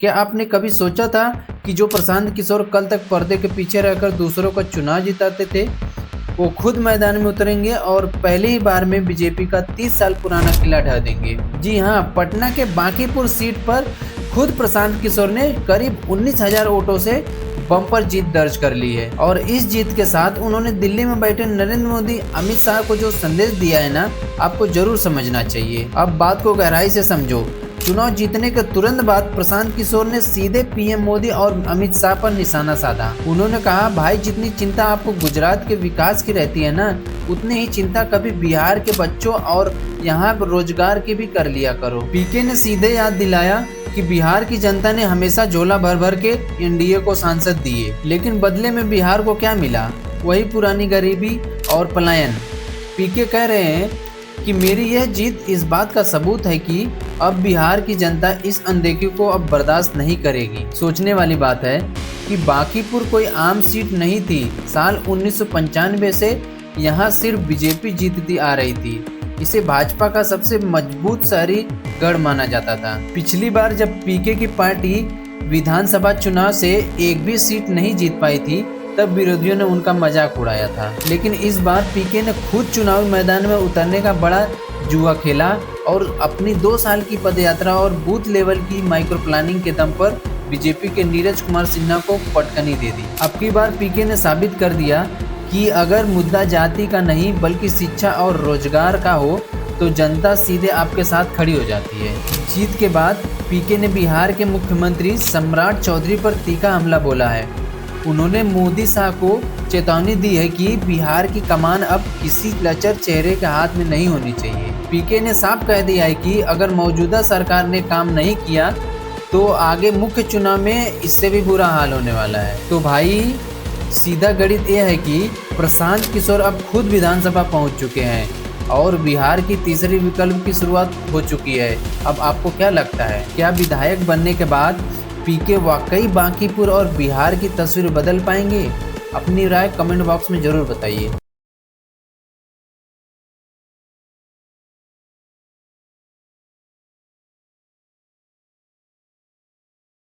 क्या आपने कभी सोचा था कि जो प्रशांत किशोर कल तक पर्दे के पीछे रहकर दूसरों का चुनाव जिताते थे, वो खुद मैदान में उतरेंगे और पहली ही बार में बीजेपी का 30 साल पुराना किला ढा देंगे। जी हाँ, पटना के बांकीपुर सीट पर खुद प्रशांत किशोर ने करीब 19,000 वोटों से बम्पर जीत दर्ज कर ली है और इस जीत के साथ उन्होंने दिल्ली में बैठे नरेंद्र मोदी, अमित शाह को जो संदेश दिया है ना, आपको जरूर समझना चाहिए। अब बात को गहराई से समझो। चुनाव जीतने के तुरंत बाद प्रशांत किशोर ने सीधे पीएम मोदी और अमित शाह पर निशाना साधा। उन्होंने कहा, भाई जितनी चिंता आपको गुजरात के विकास की रहती है ना, उतनी ही चिंता कभी बिहार के बच्चों और यहाँ रोजगार की भी कर लिया करो। पीके ने सीधे याद दिलाया कि बिहार की जनता ने हमेशा झोला भर भर के एनडीए को सांसद दिए, लेकिन बदले में बिहार को क्या मिला? वही पुरानी गरीबी और पलायन। पीके कह रहे हैं कि मेरी यह जीत इस बात का सबूत है कि अब बिहार की जनता इस अनदेखी को अब बर्दाश्त नहीं करेगी। सोचने वाली बात है कि बांकीपुर कोई आम सीट नहीं थी। साल 1995 से यहाँ सिर्फ बीजेपी जीतती आ रही थी। इसे भाजपा का सबसे मजबूत शहरी गढ़ माना जाता था। पिछली बार जब पीके की पार्टी विधानसभा चुनाव से एक भी सीट नहीं जीत पाई थी, तब विरोधियों ने उनका मजाक उड़ाया था। लेकिन इस बार पीके ने खुद चुनावी मैदान में उतरने का बड़ा जुआ खेला और अपनी 2 साल की पदयात्रा और बूथ लेवल की माइक्रो प्लानिंग के दम पर बीजेपी के नीरज कुमार सिन्हा को पटकनी दे दी। अब की बार पीके ने साबित कर दिया कि अगर मुद्दा जाति का नहीं बल्कि शिक्षा और रोजगार का हो तो जनता सीधे आपके साथ खड़ी हो जाती है। जीत के बाद पीके ने बिहार के मुख्यमंत्री सम्राट चौधरी पर तीखा हमला बोला है। उन्होंने मोदी शाह को चेतावनी दी है कि बिहार की कमान अब किसी लचर चेहरे के हाथ में नहीं होनी चाहिए। पीके ने साफ कह दिया है कि अगर मौजूदा सरकार ने काम नहीं किया तो आगे मुख्य चुनाव में इससे भी बुरा हाल होने वाला है। तो भाई सीधा गणित यह है कि प्रशांत किशोर अब खुद विधानसभा पहुंच चुके हैं और बिहार की तीसरी विकल्प की शुरुआत हो चुकी है। अब आपको क्या लगता है, क्या विधायक बनने के बाद पीके वाकई बांकीपुर और बिहार की तस्वीर बदल पाएंगे? अपनी राय कमेंट बॉक्स में जरूर बताइए।